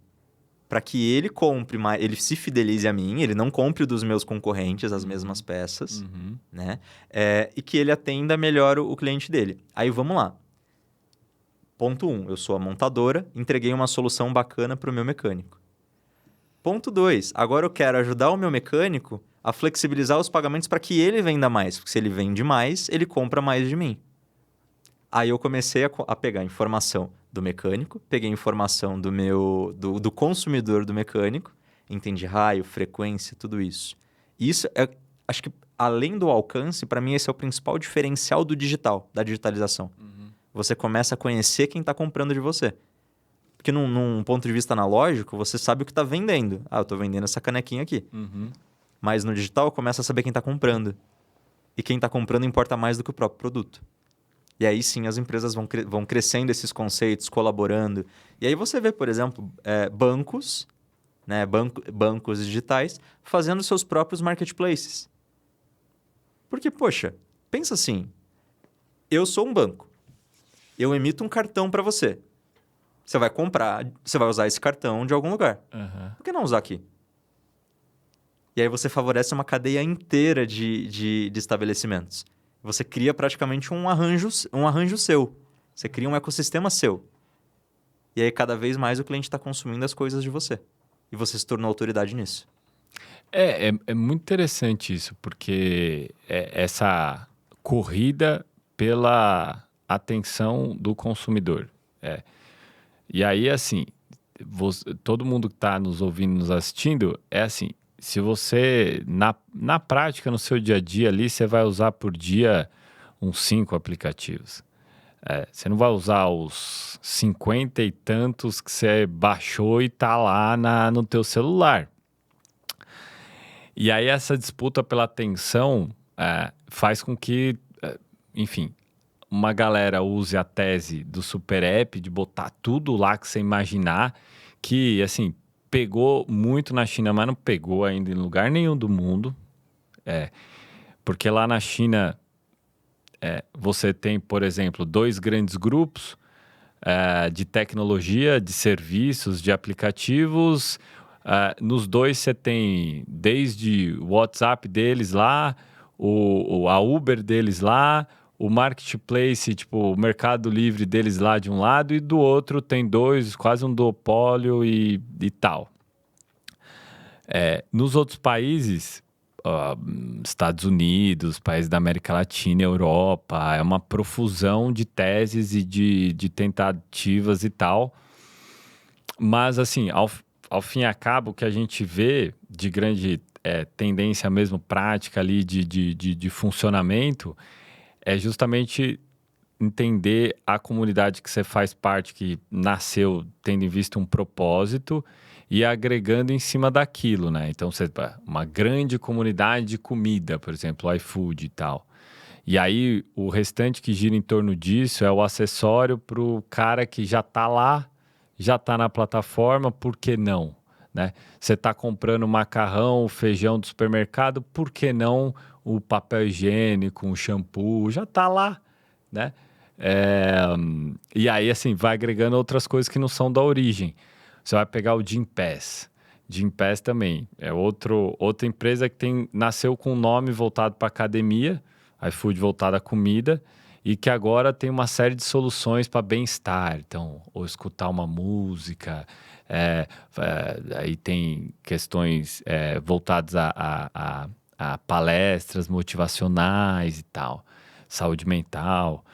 para que ele compre mais, ele se fidelize a mim, ele não compre dos meus concorrentes as mesmas peças, né? E que ele atenda melhor o cliente dele. Aí vamos lá. Ponto 1, eu sou a montadora, entreguei uma solução bacana para o meu mecânico. Ponto 2, agora eu quero ajudar o meu mecânico a flexibilizar os pagamentos para que ele venda mais, porque se ele vende mais, ele compra mais de mim. Aí eu comecei a pegar informação do mecânico, peguei informação do consumidor do mecânico, entendi raio, frequência, tudo isso. Isso acho que além do alcance, para mim esse é o principal diferencial do digital, da digitalização. Você começa a conhecer quem está comprando de você. Porque num ponto de vista analógico, você sabe o que está vendendo. Eu estou vendendo essa canequinha aqui. Mas no digital, começa a saber quem está comprando. E quem está comprando importa mais do que o próprio produto. E aí sim as empresas vão crescendo esses conceitos, colaborando. E aí você vê, por exemplo, bancos, né, bancos digitais, fazendo seus próprios marketplaces. Porque, poxa, pensa assim, eu sou um banco, eu emito um cartão para você. Você vai comprar, você vai usar esse cartão de algum lugar. Por que não usar aqui? E aí você favorece uma cadeia inteira de estabelecimentos. Você cria praticamente um arranjo seu. Você cria um ecossistema seu. E aí, cada vez mais, o cliente está consumindo as coisas de você. E você se tornou autoridade nisso. É muito interessante isso, porque essa corrida pela atenção do consumidor. E aí, assim, todo mundo que está nos ouvindo, nos assistindo, é assim, se você, na prática, no seu dia a dia ali, você vai usar por dia uns 5 aplicativos. Você não vai usar os 50 e tantos que você baixou e tá lá no teu celular. E aí essa disputa pela atenção faz com que, enfim, uma galera use a tese do super app, de botar tudo lá que você imaginar, que, assim, pegou muito na China, mas não pegou ainda em lugar nenhum do mundo. Porque lá na China você tem, por exemplo, 2 grandes grupos de tecnologia, de serviços, de aplicativos. Nos 2 você tem desde o WhatsApp deles lá, a Uber deles lá, o marketplace, tipo, o Mercado Livre deles lá de um lado e do outro tem dois, quase um duopólio e tal. Nos outros países, Estados Unidos, países da América Latina, Europa, é uma profusão de teses e de tentativas e tal. Mas, assim, ao fim e a cabo, o que a gente vê de grande tendência mesmo prática ali de funcionamento é justamente entender a comunidade que você faz parte, que nasceu tendo em vista um propósito e agregando em cima daquilo, né? Então, uma grande comunidade de comida, por exemplo, o iFood e tal. E aí, o restante que gira em torno disso é o acessório para o cara que já está lá, já está na plataforma, por que não? Né? Você está comprando macarrão, feijão do supermercado, por que não o papel higiênico, o shampoo, já está lá, né? E aí, assim, vai agregando outras coisas que não são da origem. Você vai pegar o Gympass. Gympass também é outra empresa que nasceu com um nome voltado para academia, iFood voltado à comida, e que agora tem uma série de soluções para bem-estar. Então, ou escutar uma música, aí tem questões voltadas a palestras motivacionais e tal, saúde mental.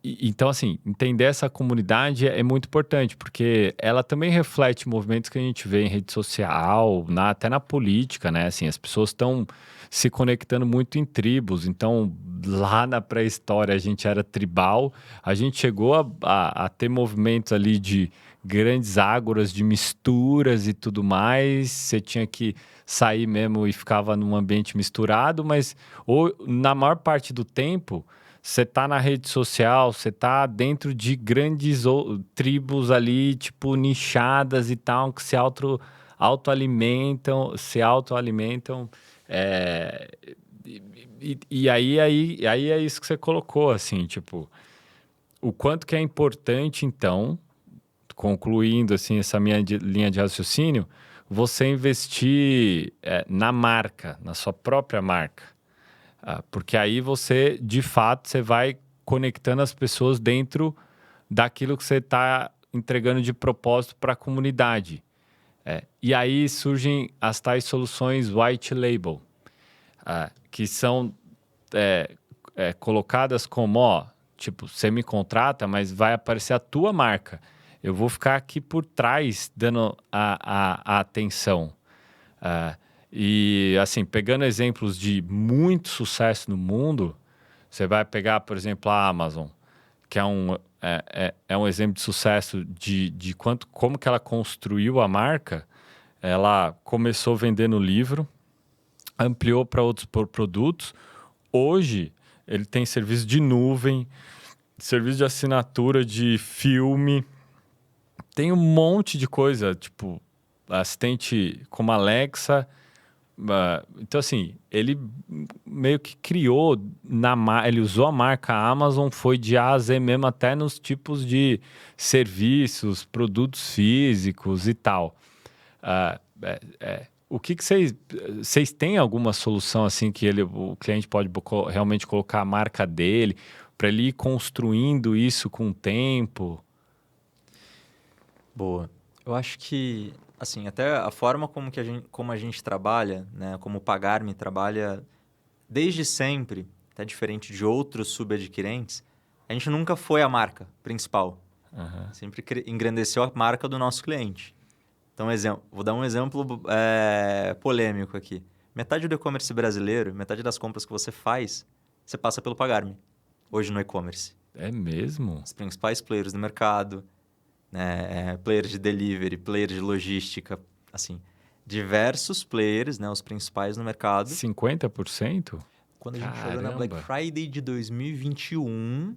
Então, assim, entender essa comunidade é muito importante, porque ela também reflete movimentos que a gente vê em rede social, até na política, né? Assim, as pessoas estão se conectando muito em tribos. Então, lá na pré-história a gente era tribal, a gente chegou a ter movimentos ali de grandes ágoras, de misturas e tudo mais. Você tinha que sair mesmo e ficava num ambiente misturado, mas na maior parte do tempo você tá na rede social, você tá dentro de grandes tribos ali, tipo, nichadas e tal, que se autoalimentam. Aí é isso que você colocou, assim, tipo, o quanto que é importante, então, concluindo, assim, essa minha linha de raciocínio, você investir na marca, na sua própria marca. Porque aí você, de fato, você vai conectando as pessoas dentro daquilo que você está entregando de propósito para a comunidade. E aí surgem as tais soluções white label, que são colocadas como, tipo, você me contrata, mas vai aparecer a tua marca. Eu vou ficar aqui por trás dando a atenção. E, assim, pegando exemplos de muito sucesso no mundo, você vai pegar, por exemplo, a Amazon, que é um exemplo de sucesso de como que ela construiu a marca. Ela começou vendendo livro, ampliou para outros produtos. Hoje, ele tem serviço de nuvem, serviço de assinatura de filme, tem um monte de coisa, tipo, assistente como Alexa. Então, assim, ele meio que criou, ele usou a marca Amazon, foi de A a Z mesmo, até nos tipos de serviços, produtos físicos e tal. O que vocês têm alguma solução assim que o cliente pode realmente colocar a marca dele para ele ir construindo isso com o tempo? Boa. Eu acho que, assim, até a forma como a gente trabalha, né, como o Pagar.me trabalha desde sempre, até diferente de outros subadquirentes, a gente nunca foi a marca principal. Uhum. Sempre engrandeceu a marca do nosso cliente. Então, vou dar um exemplo polêmico aqui. Metade do e-commerce brasileiro, metade das compras que você faz, você passa pelo Pagar.me, hoje no e-commerce. É mesmo? Os principais players do mercado, né, players de delivery, players de logística, assim, diversos players, né, os principais no mercado. 50%? Quando a gente olhou na Black Friday de 2021,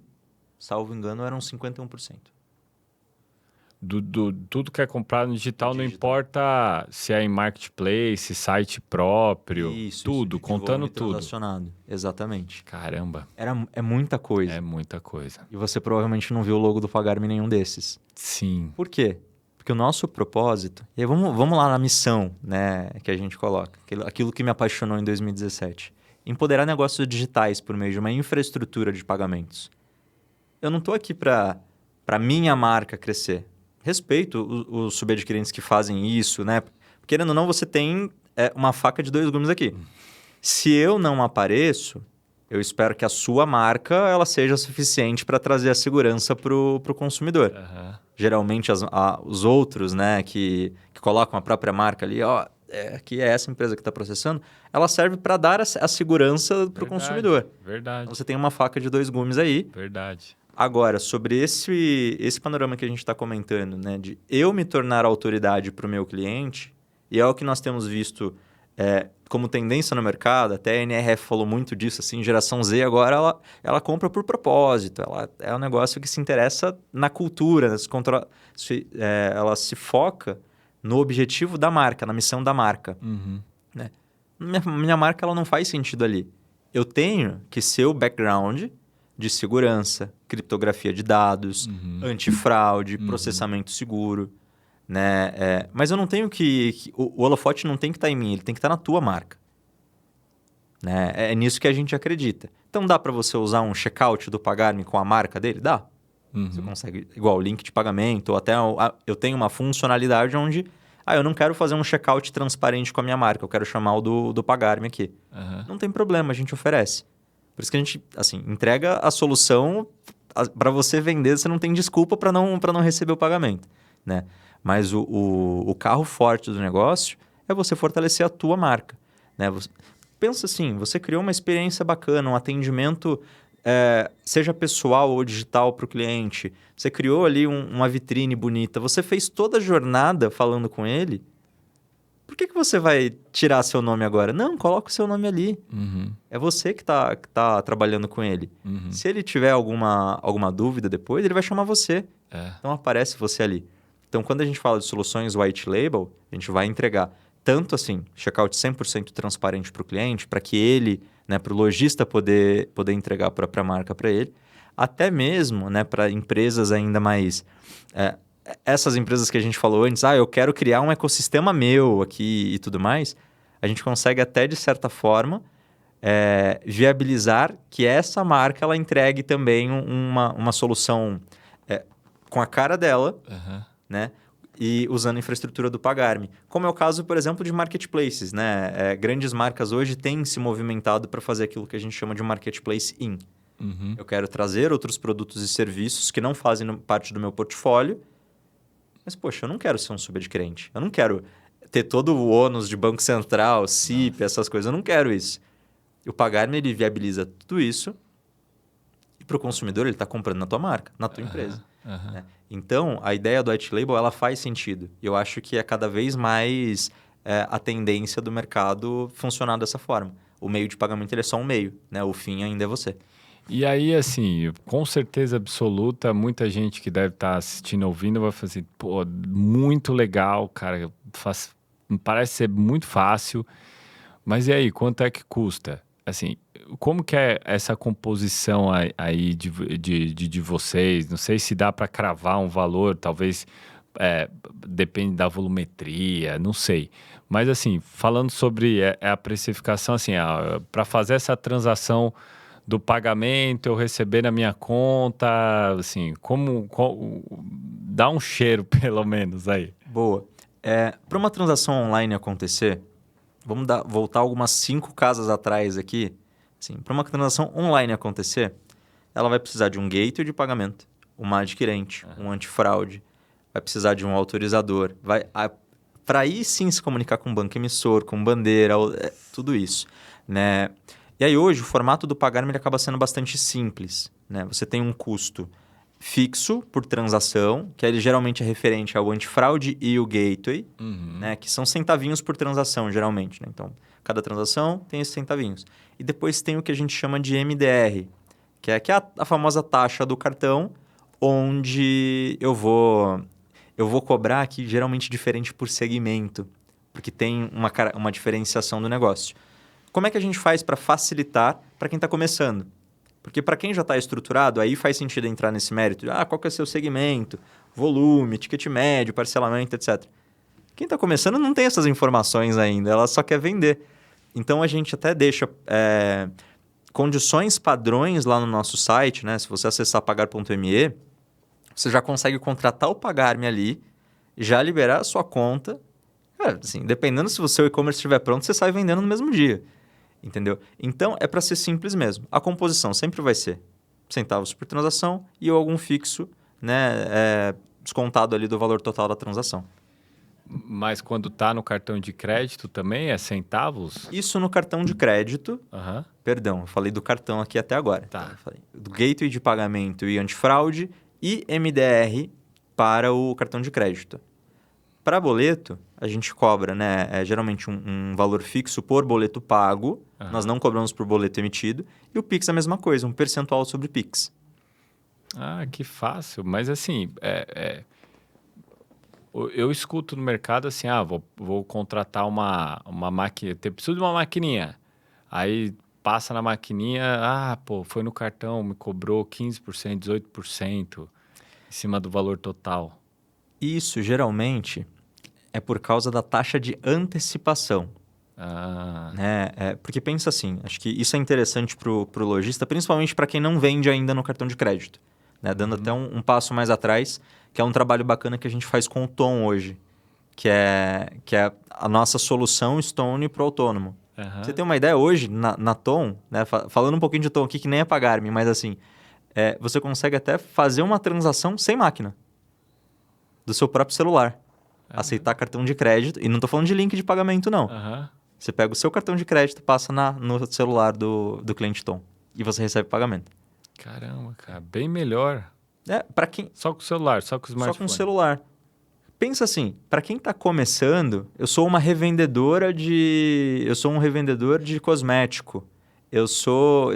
salvo engano, eram 51%. Tudo que é comprado no digital, não importa se é em marketplace, site próprio, tudo, contando tudo. Transacionado. Exatamente. Caramba. É muita coisa. É muita coisa. E você provavelmente não viu o logo do Pagar.me em nenhum desses. Sim. Por quê? Porque o nosso propósito... E aí vamos lá na missão, né, que a gente coloca. Aquilo que me apaixonou em 2017. empoderar negócios digitais por meio de uma infraestrutura de pagamentos. Eu não estou aqui para minha marca crescer. Respeito os subadquirentes que fazem isso, né? Querendo ou não, você tem uma faca de dois gumes aqui. Se eu não apareço, eu espero que a sua marca ela seja suficiente para trazer a segurança para o consumidor. Uhum. Geralmente, os outros, né, que colocam a própria marca ali, aqui é essa empresa que está processando, ela serve para dar a segurança para o consumidor. Verdade. Então, você tem uma faca de dois gumes aí. Verdade. Agora, sobre esse panorama que a gente está comentando, né, de eu me tornar autoridade para o meu cliente, e é o que nós temos visto como tendência no mercado, até a NRF falou muito disso, assim, geração Z agora ela compra por propósito, ela é um negócio que se interessa na cultura, ela se foca no objetivo da marca, na missão da marca. Uhum. Né? Minha marca ela não faz sentido ali. Eu tenho que ser o background de segurança, criptografia de dados, antifraude, processamento seguro. Né? Mas eu não tenho o holofote não tem que estar em mim, ele tem que estar na tua marca. Né? É nisso que a gente acredita. Então dá para você usar um checkout do Pagar.me com a marca dele? Dá. Você consegue, igual link de pagamento, ou até eu tenho uma funcionalidade onde eu não quero fazer um checkout transparente com a minha marca, eu quero chamar o do Pagar.me aqui. Não tem problema, a gente oferece. Por isso que a gente entrega a solução para você vender, você não tem desculpa para não receber o pagamento. Né? Mas o carro forte do negócio é você fortalecer a tua marca. Né? Pensa assim, você criou uma experiência bacana, um atendimento, seja pessoal ou digital para o cliente. Você criou ali uma vitrine bonita. Você fez toda a jornada falando com ele. Por que você vai tirar seu nome agora? Não, coloca o seu nome ali. É você que tá trabalhando com ele. Se ele tiver alguma dúvida depois, ele vai chamar você. Então aparece você ali. Então, quando a gente fala de soluções white label, a gente vai entregar tanto assim, checkout 100% transparente para o cliente, para que ele, né, para o lojista poder entregar a própria marca para ele, até mesmo, né, para empresas ainda mais... essas empresas que a gente falou antes, eu quero criar um ecossistema meu aqui e tudo mais, a gente consegue até, de certa forma, viabilizar que essa marca ela entregue também uma solução com a cara dela, né? E usando a infraestrutura do Pagar.me. Como é o caso, por exemplo, de marketplaces. Né? Grandes marcas hoje têm se movimentado para fazer aquilo que a gente chama de marketplace in. Eu quero trazer outros produtos e serviços que não fazem parte do meu portfólio, mas, poxa, eu não quero ser um subadquirente. Eu não quero ter todo o ônus de Banco Central, CIP, essas coisas. Eu não quero isso. E o Pagar.me, ele viabiliza tudo isso e para o consumidor ele está comprando na tua marca, na tua empresa. Né? Então, a ideia do white label ela faz sentido. E eu acho que é cada vez mais a tendência do mercado funcionar dessa forma. O meio de pagamento ele é só um meio, né? O fim ainda é você. E aí, assim, com certeza absoluta, muita gente que deve estar assistindo, ouvindo, vai fazer, pô, muito legal, cara, parece ser muito fácil, mas e aí, quanto é que custa? Assim, como que é essa composição aí de vocês? Não sei se dá para cravar um valor, talvez depende da volumetria, não sei. Mas assim, falando sobre a precificação, assim, para fazer essa transação do pagamento, eu receber na minha conta, assim, como dá um cheiro, pelo menos, aí. Boa. Para uma transação online acontecer, vamos voltar algumas 5 casas atrás aqui. Assim, para uma transação online acontecer, ela vai precisar de um gateway de pagamento, uma adquirente, um antifraude, vai precisar de um autorizador, para aí sim se comunicar com o banco emissor, com bandeira, tudo isso. Né? E aí hoje o formato do Pagar.me ele acaba sendo bastante simples. Né? Você tem um custo fixo por transação, que ele geralmente é referente ao antifraude e o gateway, né? Que são centavinhos por transação, geralmente. Né? Então, cada transação tem esses centavinhos. E depois tem o que a gente chama de MDR, que é a famosa taxa do cartão, onde eu vou cobrar aqui geralmente diferente por segmento, porque tem uma diferenciação do negócio. Como é que a gente faz para facilitar para quem está começando? Porque para quem já está estruturado, aí faz sentido entrar nesse mérito. Qual que é o seu segmento, volume, ticket médio, parcelamento, etc. Quem está começando não tem essas informações ainda, ela só quer vender. Então, a gente até deixa condições padrões lá no nosso site, né? Se você acessar pagar.me, você já consegue contratar o Pagar.me ali, já liberar a sua conta. Cara, assim, dependendo se o seu e-commerce estiver pronto, você sai vendendo no mesmo dia. Entendeu? Então, é para ser simples mesmo. A composição sempre vai ser centavos por transação e algum fixo, né, descontado ali do valor total da transação. Mas quando tá no cartão de crédito também é centavos? Isso no cartão de crédito. Aham. Perdão, eu falei do cartão aqui até agora. Tá. Então, eu falei do gateway de pagamento e antifraude e MDR para o cartão de crédito. Para boleto, a gente cobra, né, geralmente um valor fixo por boleto pago. Aham. Nós não cobramos por boleto emitido. E o Pix é a mesma coisa, um percentual sobre Pix. Ah, que fácil. Mas assim, eu escuto no mercado assim, vou contratar uma máquina, preciso de uma maquininha. Aí passa na maquininha, foi no cartão, me cobrou 15%, 18% em cima do valor total. Isso, geralmente, é por causa da taxa de antecipação. Ah, Né? Porque pensa assim, acho que isso é interessante para o lojista, principalmente para quem não vende ainda no cartão de crédito. Né? Dando até um passo mais atrás, que é um trabalho bacana que a gente faz com o Tom hoje, que é a nossa solução Stone para o autônomo. aham. Você tem uma ideia hoje, na Tom, né? Falando um pouquinho de Tom aqui, que nem é Pagar.me, mas assim, você consegue até fazer uma transação sem máquina, do seu próprio celular. Aceitar cartão de crédito, e não estou falando de link de pagamento, não. Aham. Você pega o seu cartão de crédito, passa no celular do cliente Tom, e você recebe pagamento. Caramba, cara, bem melhor. Para quem... Só com o celular, só com o Só smartphone. com o celular. Pensa assim, para quem está começando, eu sou um revendedor de cosmético. Eu sou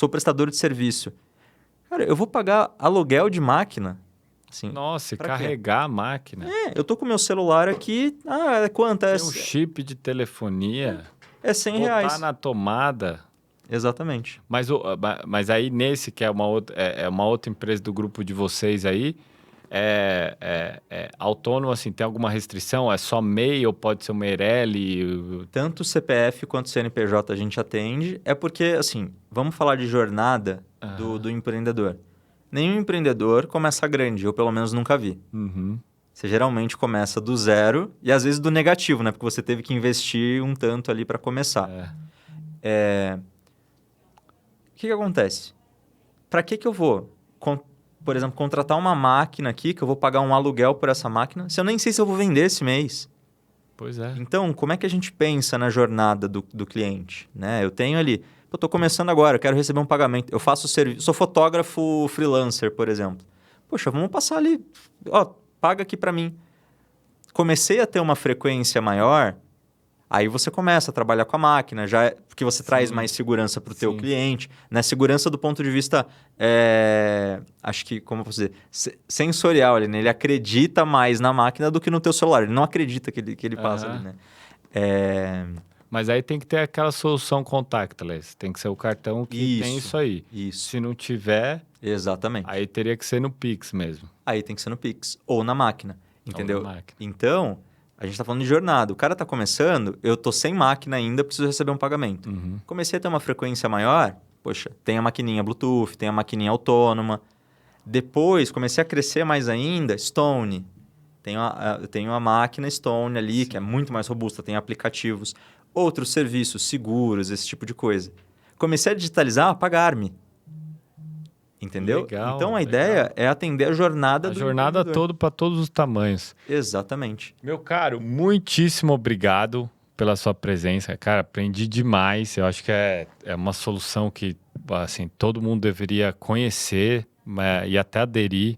prestador de serviço. Cara, eu vou pagar aluguel de máquina. Assim, Nossa, e pra quê? carregar a máquina. eu tô com o meu celular aqui. Quanto? Tem um chip de telefonia. É R$100. Botar na tomada. Exatamente. Mas aí nesse, que é uma outra empresa do grupo de vocês aí, é autônomo, assim, tem alguma restrição? É só MEI ou pode ser uma Eireli? Tanto o CPF quanto o CNPJ a gente atende. É porque, assim, vamos falar de jornada do empreendedor. Nenhum empreendedor começa grande, eu pelo menos nunca vi. Uhum. Você geralmente começa do zero e às vezes do negativo, né? Porque você teve que investir um tanto ali para começar. O que acontece? Para que eu vou, por exemplo, contratar uma máquina aqui, que eu vou pagar um aluguel por essa máquina, se eu nem sei se eu vou vender esse mês? Pois é. Então, como é que a gente pensa na jornada do cliente? Né? Eu tenho ali, eu estou começando agora, eu quero receber um pagamento. Eu faço serviço, sou fotógrafo freelancer, por exemplo. Poxa, vamos passar ali, paga aqui para mim. Comecei a ter uma frequência maior, aí você começa a trabalhar com a máquina, porque você traz mais segurança para o teu cliente. Né? Segurança do ponto de vista, acho que, como eu posso dizer, sensorial. Ele acredita mais na máquina do que no teu celular. Ele não acredita que ele passa ali, né? Mas aí tem que ter aquela solução contactless. Tem que ser o cartão que tem isso aí. Isso. Se não tiver, exatamente. aí teria que ser no Pix mesmo. Aí tem que ser no Pix ou na máquina, entendeu? Ou na máquina. Então, a gente está falando de jornada. O cara está começando, eu tô sem máquina ainda, preciso receber um pagamento. Uhum. Comecei a ter uma frequência maior, poxa, tem a maquininha Bluetooth, tem a maquininha autônoma. Depois, comecei a crescer mais ainda, Stone. Eu tenho a máquina Stone ali, que é muito mais robusta, tem aplicativos. Outros serviços, seguros, esse tipo de coisa. Comecei a digitalizar, Pagar.me. Entendeu? Legal, então, a legal. ideia é atender a jornada A do jornada empreendedor. toda para todos os tamanhos. Exatamente. Meu caro, muitíssimo obrigado pela sua presença. Cara, aprendi demais. Eu acho que é uma solução que assim, todo mundo deveria conhecer e até aderir.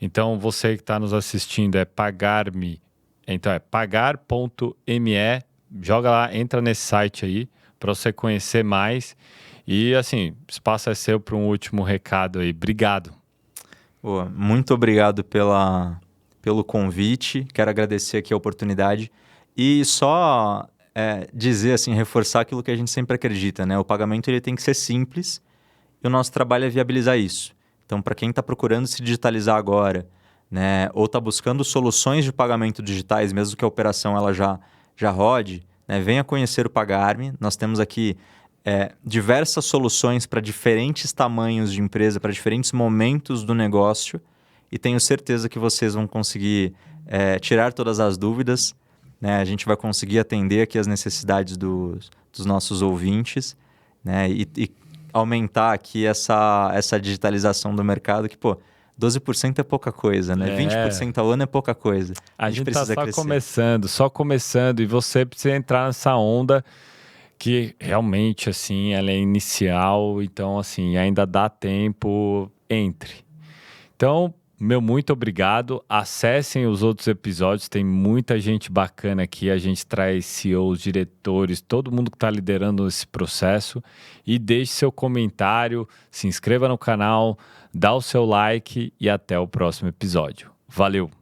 Então, você que está nos assistindo é Pagar.me. Então, é pagar.me. Joga lá, entra nesse site aí para você conhecer mais. E, assim, o espaço é seu para um último recado aí. Obrigado. Boa, muito obrigado pelo convite. Quero agradecer aqui a oportunidade. E só dizer, assim, reforçar aquilo que a gente sempre acredita, né? O pagamento ele tem que ser simples e o nosso trabalho é viabilizar isso. Então, para quem está procurando se digitalizar agora, né? Ou está buscando soluções de pagamento digitais, mesmo que a operação ela já rode, né? Venha conhecer o Pagar.me. Nós temos aqui diversas soluções para diferentes tamanhos de empresa, para diferentes momentos do negócio, e tenho certeza que vocês vão conseguir tirar todas as dúvidas, né? A gente vai conseguir atender aqui as necessidades dos nossos ouvintes, né? E aumentar aqui essa digitalização do mercado, que, 12% é pouca coisa, né? 20% ao ano é pouca coisa. A gente precisa tá crescer. só começando, e você precisa entrar nessa onda que realmente, assim, ela é inicial, então, assim, ainda dá tempo, entre. Então, meu muito obrigado, acessem os outros episódios, tem muita gente bacana aqui, a gente traz CEOs, diretores, todo mundo que está liderando esse processo, e deixe seu comentário, se inscreva no canal, dá o seu like e até o próximo episódio. Valeu!